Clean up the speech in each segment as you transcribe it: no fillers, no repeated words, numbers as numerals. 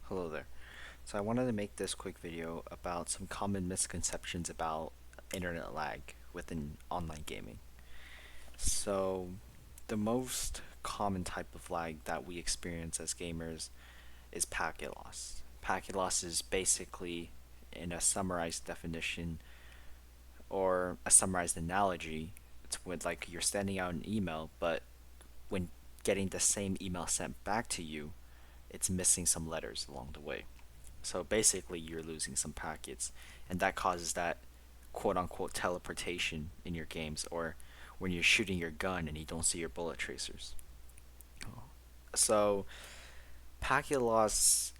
Hello there. So I wanted to make this quick video about some common misconceptions about internet lag within online gaming. So the most common type of lag that we experience as gamers is packet loss. Packet loss is basically, in a summarized definition or a summarized analogy, it's when like you're sending out an email, but when getting the same email sent back to you, it's missing some letters along the way. So basically, you're losing some packets, and that causes that quote unquote teleportation in your games, or when you're shooting your gun and you don't see your bullet tracers. So, packet loss,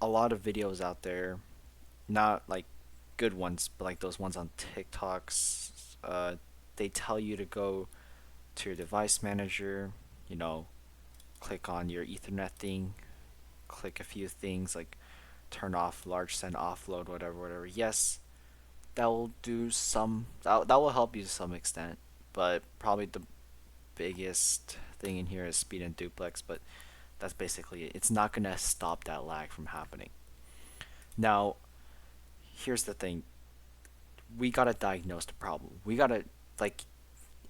a lot of videos out there, not like good ones, but like those ones on TikToks, they tell you to go to your device manager, you know, click on your Ethernet thing, click a few things like turn off large send offload, whatever. Yes, that will do some, that will help you to some extent, but probably the biggest thing in here is speed and duplex, but that's basically it. It's not going to stop that lag from happening. Now, here's the thing. We got to diagnose the problem. We got to, like,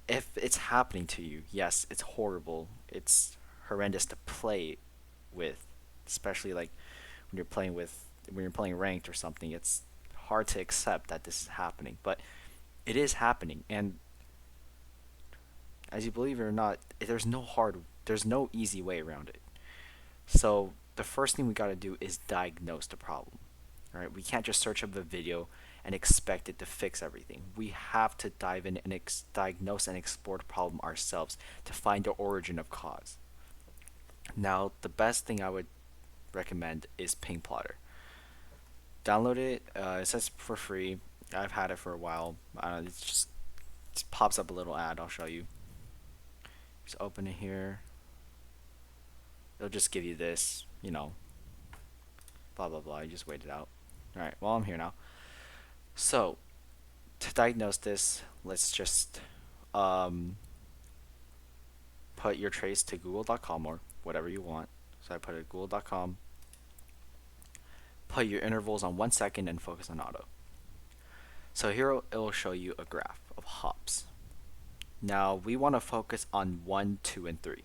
if it's happening to you, yes, it's horrible. It's horrendous to play with, especially like when you're playing ranked or something. It's hard to accept that this is happening, but it is happening, and as you believe it or not, there's no easy way around it. So the first thing we got to do is diagnose the problem. Right? We can't just search up a video and expect it to fix everything. We have to dive in and diagnose and explore the problem ourselves to find the origin of cause. Now, the best thing I would recommend is PingPlotter. Download it. It says for free. I've had it for a while. It just pops up a little ad. I'll show you. Just open it here. It'll just give you this, blah blah blah. You just wait it out. All right. Well, I'm here now. So to diagnose this, let's just um, put your trace to google.com or whatever you want. So I put it at google.com. Put your intervals on 1 second and focus on auto. So here it will show you a graph of hops. Now we want to focus on 1, 2, and 3.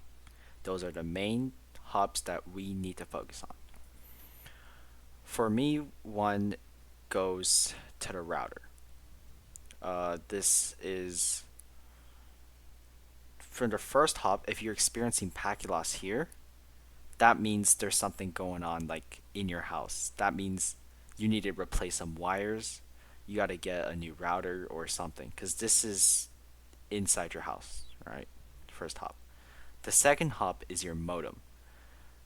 Those are the main hops that we need to focus on. For me, 1 goes to the router. This is for the first hop. If you're experiencing packet loss here, that means there's something going on like in your house. That means you need to replace some wires. You got to get a new router or something because this is inside your house, right? First hop. The second hop is your modem.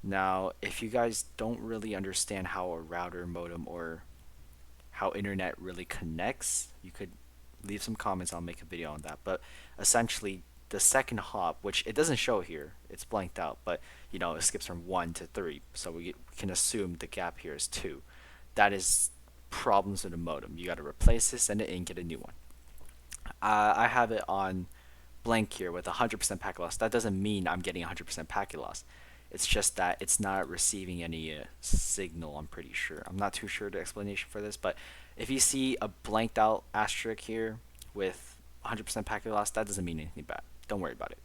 Now, if you guys don't really understand how a router, modem, or how internet really connects, you could leave some comments. I'll make a video on that. But essentially, the second hop, which it doesn't show here, it's blanked out, but it skips from 1 to 3, so we can assume the gap here is 2. That is problems with the modem. You got to replace this, send it in, get a new one. I have it on blank here with 100% packet loss. That doesn't mean I'm getting 100% packet loss. It's just that it's not receiving any signal, I'm pretty sure. I'm not too sure the explanation for this, but if you see a blanked out asterisk here with 100% packet loss, that doesn't mean anything bad. Don't worry about it.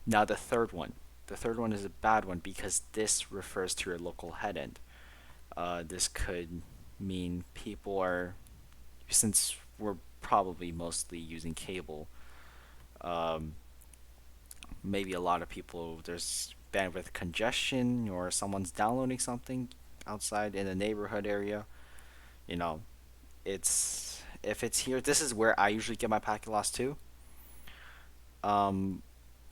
Now the third one. The third one is a bad one because this refers to your local head end. This could mean people are, since we're probably mostly using cable, um, maybe a lot of people, there's bandwidth congestion or someone's downloading something outside in the neighborhood area. You know, it's if it's here, this is where I usually get my packet loss too. Um,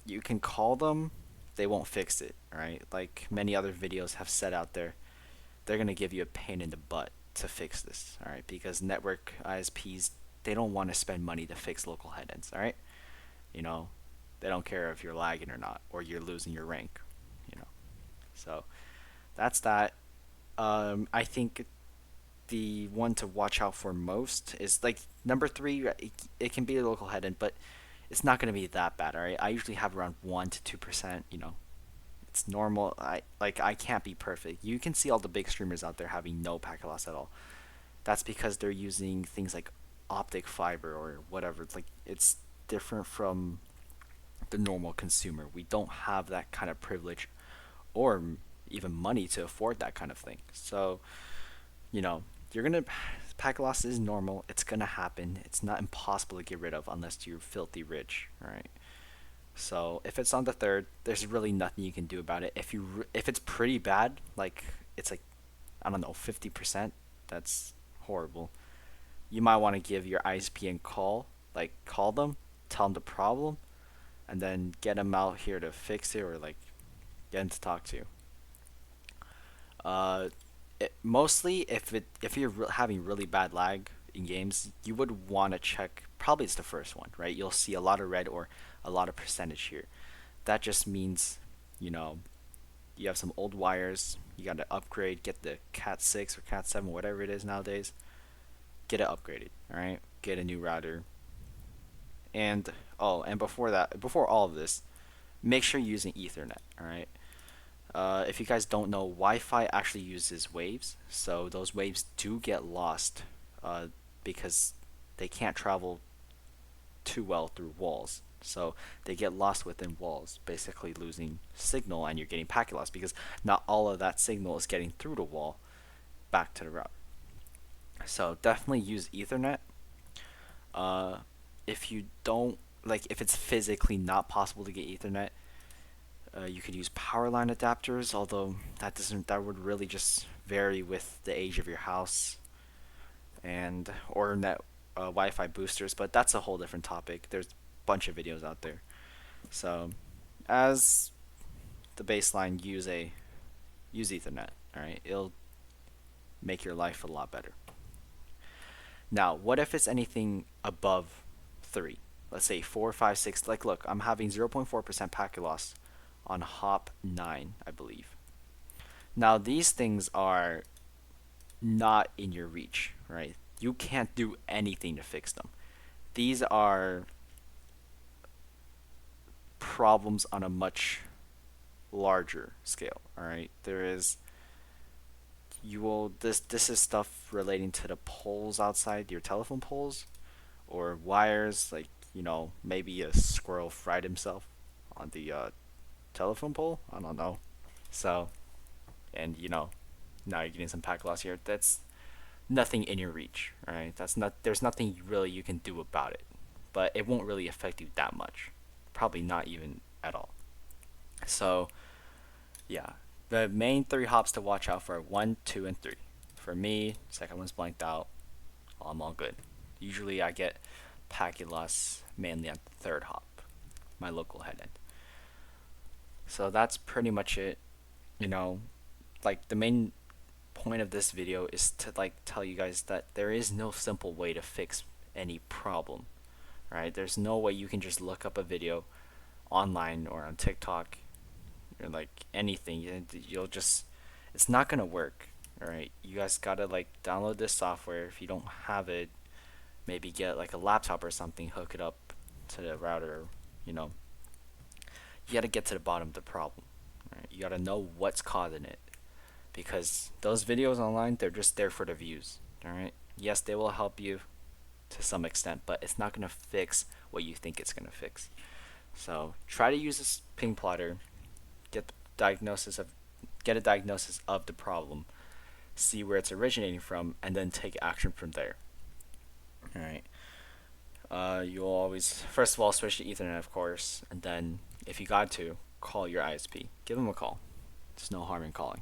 you can call them, they won't fix it, right? Like many other videos have said out there, they're gonna give you a pain in the butt to fix this, all right? Because network ISPs, they don't want to spend money to fix local headends, all right? You know, they don't care if you're lagging or not, or you're losing your rank, you know. So that's that. I think the one to watch out for most is like number three. It can be a local headend, but it's not going to be that bad. All right, I usually have around 1 to 2%. It's normal. I can't be perfect. You can see all the big streamers out there having no packet loss at all. That's because they're using things like optic fiber or whatever. It's different from the normal consumer. We don't have that kind of privilege or even money to afford that kind of thing. So, you know, you're gonna packet loss is normal. It's gonna happen. It's not impossible to get rid of unless you're filthy rich, right? So if it's on the third, there's really nothing you can do about it. If it's pretty bad, like it's like I don't know 50%, that's horrible. You might want to give your ISP a call, like call them, tell them the problem, and then get them out here to fix it or like get them to talk to you. Uh, Mostly if you're having really bad lag in games, you would want to check. Probably it's the first one, right? You'll see a lot of red or a lot of percentage here. That just means, you know, you have some old wires. You got to upgrade, get the Cat 6 or Cat 7, whatever it is nowadays. Get it upgraded, all right? Get a new router. And and before that, before all of this, make sure you're using Ethernet, all right? If you guys don't know, Wi-Fi actually uses waves, so those waves do get lost uh, because they can't travel too well through walls. So they get lost within walls, basically losing signal, and you're getting packet loss because not all of that signal is getting through the wall back to the router. So definitely use Ethernet. Uh, if you don't if it's physically not possible to get Ethernet, you could use power line adapters, although that would really just vary with the age of your house and or net Wi-Fi boosters, but that's a whole different topic. There's a bunch of videos out there. So, as the baseline, use Ethernet. All right, it'll make your life a lot better. Now, what if it's anything above 3? Let's say 4, 5, 6. Like, look, I'm having 0.4% packet loss on hop 9, I believe. Now, these things are not in your reach, right? You can't do anything to fix them. These are problems on a much larger scale, all right? There is you will this is stuff relating to the poles outside your telephone poles or wires, like, maybe a squirrel fried himself on the telephone pole. I don't know. So, and now you're getting some pack loss here. That's nothing in your reach, right? There's nothing really you can do about it, but it won't really affect you that much. Probably not even at all. So, yeah, the main three hops to watch out for are 1, 2, and 3. For me, second one's blanked out. I'm all good. Usually I get packet loss mainly at the third hop, my local head end. So that's pretty much it. You know, the main point of this video is to tell you guys that there is no simple way to fix any problem, right? There's no way you can just look up a video online or on TikTok or anything. You'll just it's not gonna work. All right, you guys gotta download this software. If you don't have it, maybe get a laptop or something, hook it up to the router. You know, you gotta get to the bottom of the problem. Right? You gotta know what's causing it, because those videos online, they're just there for the views. All right. Yes, they will help you to some extent, but it's not gonna fix what you think it's gonna fix. So try to use this PingPlotter, get the diagnosis of get a diagnosis of the problem, see where it's originating from, and then take action from there. All right. You'll always first of all switch to Ethernet, of course, and then if you got to call your ISP, give them a call. There's no harm in calling.